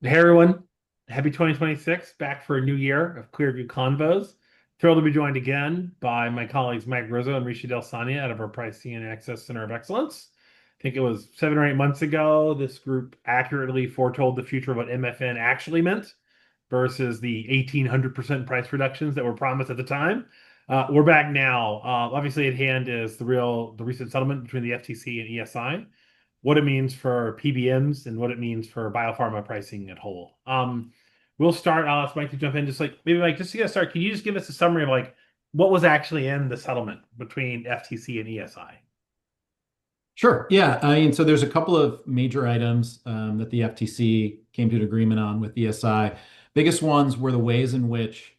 Hey everyone, happy 2026, back for a new year of ClearView Convos. Thrilled to be joined again by my colleagues Mike Rizzo and Rishi Sania out of our Pricing and Access Center of Excellence. I think it was 7 or 8 months ago, this group accurately foretold the future of what MFN actually meant versus the 1,800% price reductions that were promised at the time. We're back now. Obviously, at hand is the recent settlement between the FTC and ESI, what it means for PBMs and what it means for biopharma pricing at whole. We'll start. I'll ask Mike to jump in. Just like maybe Mike, just to get started, can you just give us a summary of like what was actually in the settlement between FTC and ESI? Sure. Yeah. I mean, so there's a couple of major items that the FTC came to an agreement on with ESI. Biggest ones were the ways in which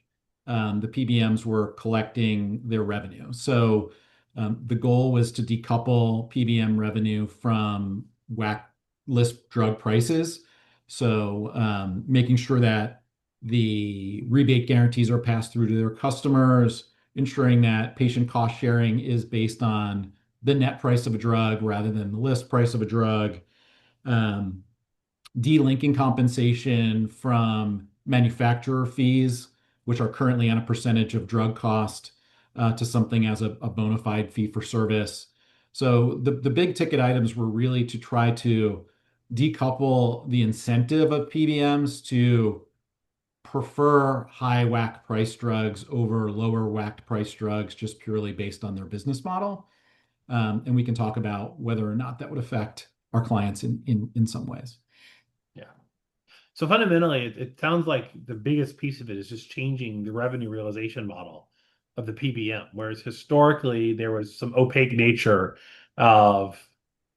the PBMs were collecting their revenue. So the goal was to decouple PBM revenue from WAC list drug prices. So making sure that the rebate guarantees are passed through to their customers, ensuring that patient cost sharing is based on the net price of a drug rather than the list price of a drug, um, delinking compensation from manufacturer fees, which are currently on a percentage of drug cost, to something as a bona fide fee for service. So the big ticket items were really to try to decouple the incentive of PBMs to prefer high WAC price drugs over lower WAC price drugs just purely based on their business model. And we can talk about whether or not that would affect our clients in some ways. Yeah. So fundamentally, it sounds like the biggest piece of it is just changing the revenue realization model of the PBM, whereas historically there was some opaque nature of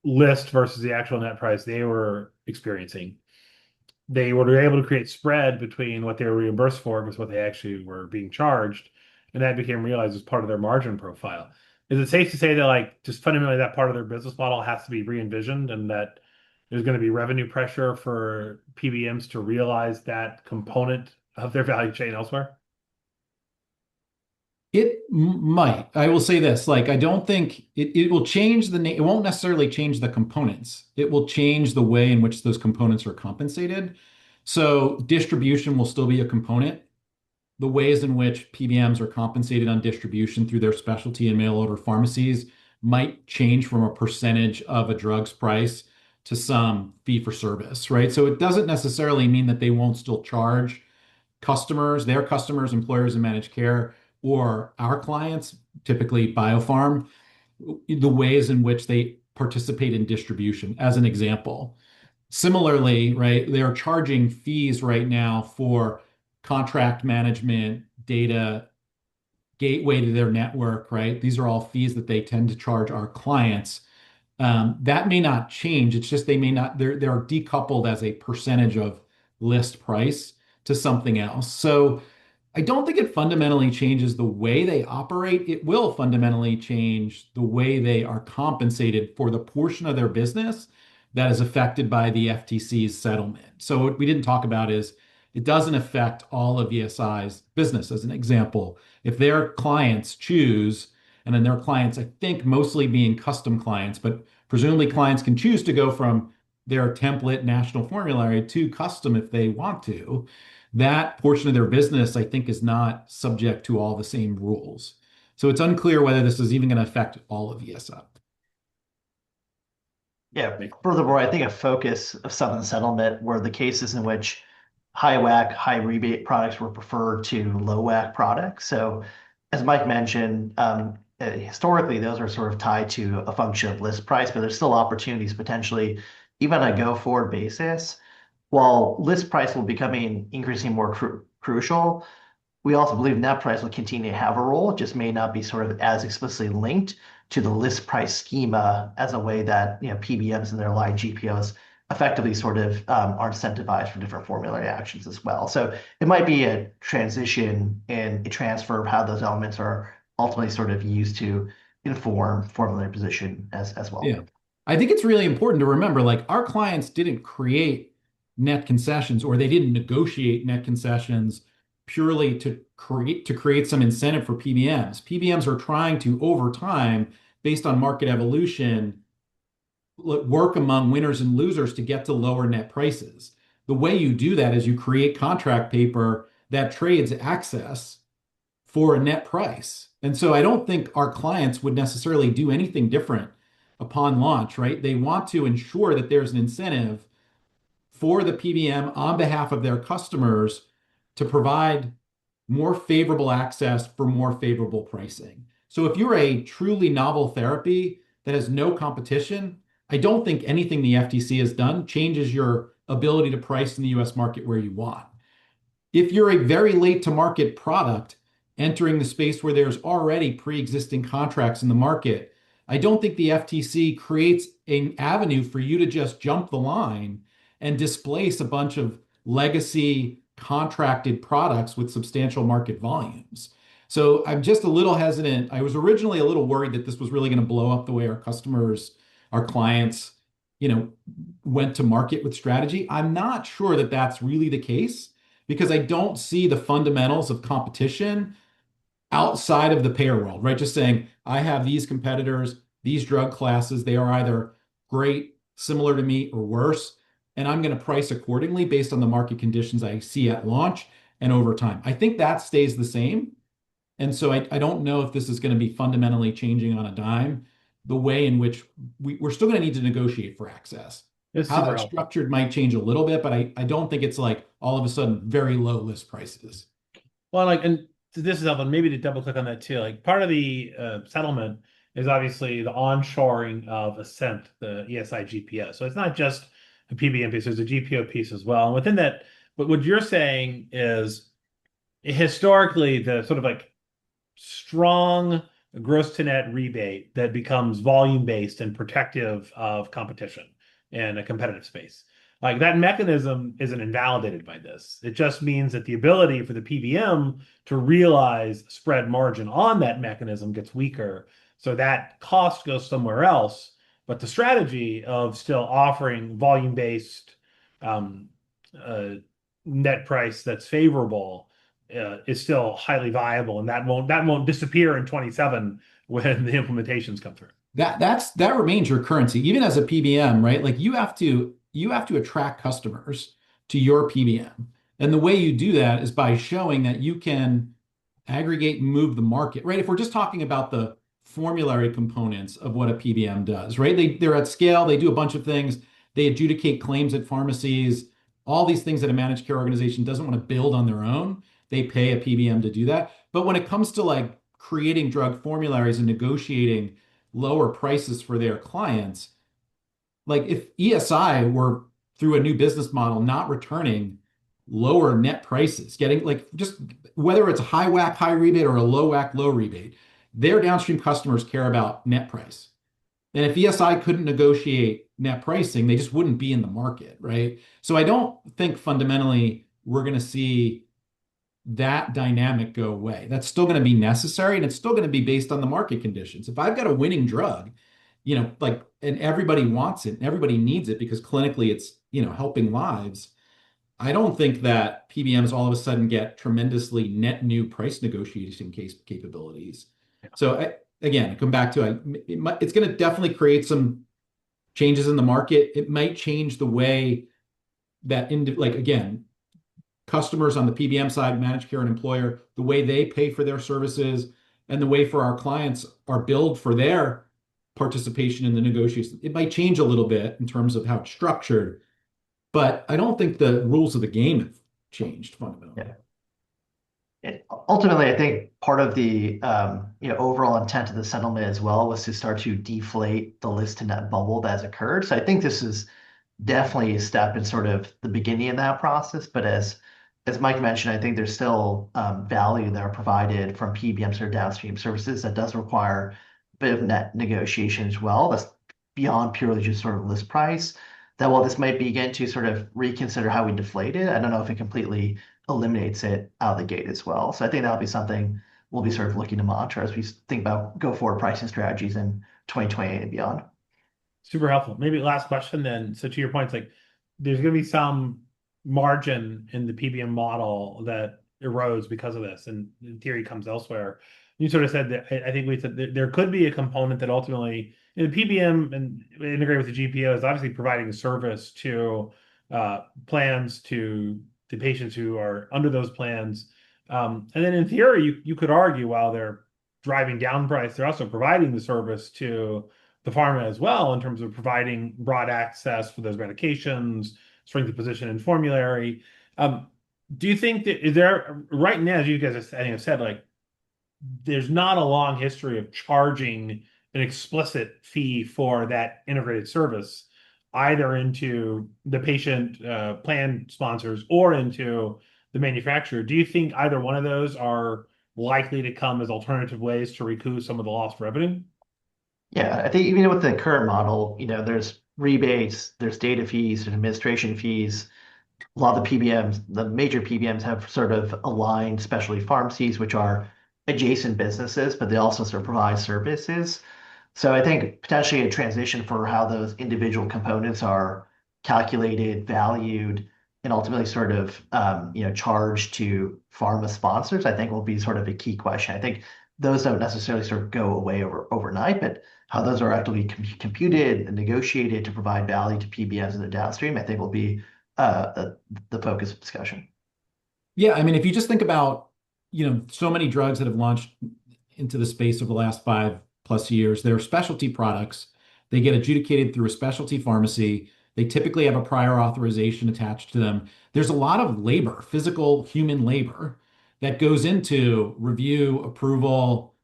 list versus the actual net price they were experiencing. They were able to create spread between what they were reimbursed for versus what they actually were being charged, and that became realized as part of their margin profile. Is it safe to say that like just fundamentally that part of their business model has to be re-envisioned and that there's going to be revenue pressure for PBMs to realize that component of their value chain elsewhere? Might. I will say this, like, I don't think it will change it won't necessarily change the components. It will change the way in which those components are compensated. So distribution will still be a component. The ways in which PBMs are compensated on distribution through their specialty and mail order pharmacies might change from a percentage of a drug's price to some fee for service, right? So it doesn't necessarily mean that they won't still charge their customers, employers in managed care, or our clients, typically biopharm, the ways in which they participate in distribution, as an example. Similarly, right, they're charging fees right now for contract management, data, gateway to their network, right? These are all fees that they tend to charge our clients. That may not change. It's just they may not, they're decoupled as a percentage of list price to something else. So I don't think it fundamentally changes the way they operate. It will fundamentally change the way they are compensated for the portion of their business that is affected by the FTC's settlement. So what we didn't talk about is it doesn't affect all of ESI's business. As an example, if their clients choose, and then their clients, I think mostly being custom clients, but presumably clients can choose to go from their template national formulary to custom if they want to. That portion of their business, I think, is not subject to all the same rules. So it's unclear whether this is even going to affect all of ESI. Yeah. Furthermore, I think a focus of some of the settlement were the cases in which high WAC, high rebate products were preferred to low WAC products. So, as Mike mentioned, historically those are sort of tied to a function of list price, but there's still opportunities potentially, even on a go-forward basis. While list price will becoming increasingly more crucial, we also believe net price will continue to have a role. It just may not be sort of as explicitly linked to the list price schema as a way that PBMs and their line GPOs effectively sort of are incentivized for different formulary actions as well. So it might be a transition and a transfer of how those elements are ultimately sort of used to inform formulary position as well. Yeah. I think it's really important to remember, like, our clients didn't create net concessions or they didn't negotiate net concessions purely to create some incentive for PBMs. PBMs are trying to, over time, based on market evolution, work among winners and losers to get to lower net prices. the way you do that is you create contract paper that trades access for a net price. And so I don't think our clients would necessarily do anything different upon launch, right? They want to ensure that there's an incentive for the PBM on behalf of their customers to provide more favorable access for more favorable pricing. So if you're a truly novel therapy that has no competition, I don't think anything the FTC has done changes your ability to price in the US market where you want. If you're a very late to market product entering the space where there's already pre-existing contracts in the market, I don't think the FTC creates an avenue for you to just jump the line and displace a bunch of legacy contracted products with substantial market volumes. So I'm just a little hesitant. I was originally a little worried that this was really going to blow up the way our customers, our clients, went to market with strategy. I'm not sure that that's really the case because I don't see the fundamentals of competition outside of the payer world, right? Just saying, I have these competitors, these drug classes, they are either great, similar to me, or worse, and I'm going to price accordingly based on the market conditions I see at launch and over time. I think that stays the same. And so I don't know if this is going to be fundamentally changing on a dime, the way in which we're still going to need to negotiate for access. How that's structured might change a little bit, but I don't think it's like all of a sudden very low list prices. Well, and this is helpful. Maybe to double click on that too. Like part of the settlement is obviously the onshoring of Ascent, the ESI GPO. So it's not just a PBM piece, there's a GPO piece as well. And within that, but what you're saying is historically the sort of like strong gross to net rebate that becomes volume based and protective of competition in a competitive space. Like that mechanism isn't invalidated by this. It just means that the ability for the PBM to realize spread margin on that mechanism gets weaker. So that cost goes somewhere else. But the strategy of still offering volume-based net price that's favorable is still highly viable, and that won't disappear in 27 when the implementations come through. That remains your currency, even as a PBM, right? Like you have to attract customers to your PBM. And the way you do that is by showing that you can aggregate and move the market, right? If we're just talking about the formulary components of what a PBM does, right? They're at scale, they do a bunch of things, they adjudicate claims at pharmacies, all these things that a managed care organization doesn't want to build on their own. They pay a PBM to do that. But when it comes to like creating drug formularies and negotiating lower prices for their clients, like if ESI were through a new business model not returning lower net prices, getting like just whether it's a high WAC, high rebate or a low WAC, low rebate, their downstream customers care about net price. And if ESI couldn't negotiate net pricing, they just wouldn't be in the market, right? So I don't think fundamentally we're going to see that dynamic go away. That's still going to be necessary, and it's still going to be based on the market conditions. If I've got a winning drug, like, and everybody wants it, and everybody needs it because clinically it's, helping lives, I don't think that PBMs all of a sudden get tremendously net new price negotiation capabilities. So again, I come back to it's going to definitely create some changes in the market. It might change the way that, again, customers on the PBM side, managed care and employer, the way they pay for their services and the way for our clients are billed for their participation in the negotiations. It might change a little bit in terms of how it's structured, but I don't think the rules of the game have changed fundamentally. Yeah. Ultimately, I think part of the overall intent of the settlement as well was to start to deflate the list to net bubble that has occurred. So I think this is definitely a step in sort of the beginning of that process. But as Mike mentioned, I think there's still value that are provided from PBMs or downstream services that does require a bit of net negotiation as well. That's beyond purely just sort of list price. That while this might begin to sort of reconsider how we deflate it, I don't know if it completely eliminates it out of the gate as well. So I think that'll be something we'll be sort of looking to monitor as we think about go forward pricing strategies in 2028 and beyond. Super helpful. Maybe last question then. So to your point, it's like there's going to be some margin in the PBM model that erodes because of this, and in theory comes elsewhere. You sort of said that I think we said that there could be a component that ultimately the PBM and integrate with the GPO is obviously providing a service to plans to the patients who are under those plans. And then in theory, you could argue while they're driving down price, they're also providing the service to the pharma as well in terms of providing broad access for those medications, strength of position and formulary. Do you think that is there right now, as you guys I think have said, like there's not a long history of charging an explicit fee for that integrated service, either into the patient plan sponsors or into the manufacturer. Do you think either one of those are likely to come as alternative ways to recoup some of the lost revenue? Yeah, I think even with the current model, there's rebates, there's data fees, there's administration fees. A lot of the PBMs, the major PBMs have sort of aligned specialty pharmacies, which are adjacent businesses, but they also sort of provide services. So I think potentially a transition for how those individual components are calculated, valued, and ultimately sort of charged to pharma sponsors, I think will be sort of a key question. I think those don't necessarily sort of go away overnight, but how those are actually computed and negotiated to provide value to PBMs in the downstream, I think will be the focus of discussion. Yeah, I mean, if you just think about, so many drugs that have launched into the space over the last 5+ years, they're specialty products. They get adjudicated through a specialty pharmacy. They typically have a prior authorization attached to them. There's a lot of labor, physical human labor, that goes into review, approval,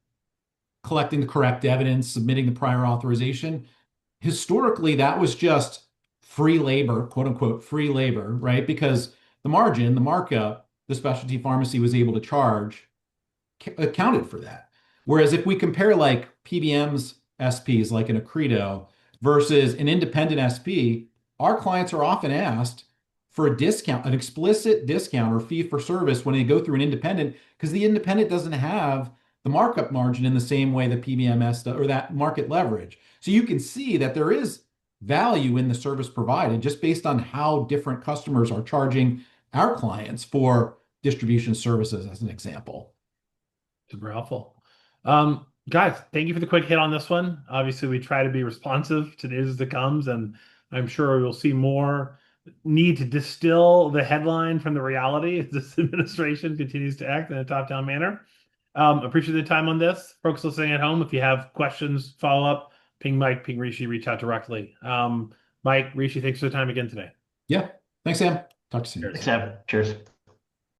collecting the correct evidence, submitting the prior authorization. Historically, that was just free labor, quote unquote, free labor, right? Because the margin, the markup, the specialty pharmacy was able to charge accounted for that. Whereas if we compare like PBMs, SPs, like an Accredo versus an independent SP, our clients are often asked for a discount, an explicit discount or fee for service when they go through an independent, because the independent doesn't have the markup margin in the same way the PBMS does, or that market leverage. So you can see that there is value in the service provided just based on how different customers are charging our clients for distribution services, as an example. Super helpful. Guys, thank you for the quick hit on this one. Obviously, we try to be responsive to news as it comes, and I'm sure we'll see more need to distill the headline from the reality as this administration continues to act in a top-down manner. Appreciate the time on this. Folks listening at home, if you have questions, follow up, ping Mike, ping Rishi, reach out directly. Mike, Rishi, thanks for the time again today. Yeah. Thanks, Sam. Talk to you soon. Thanks, Sam. Cheers.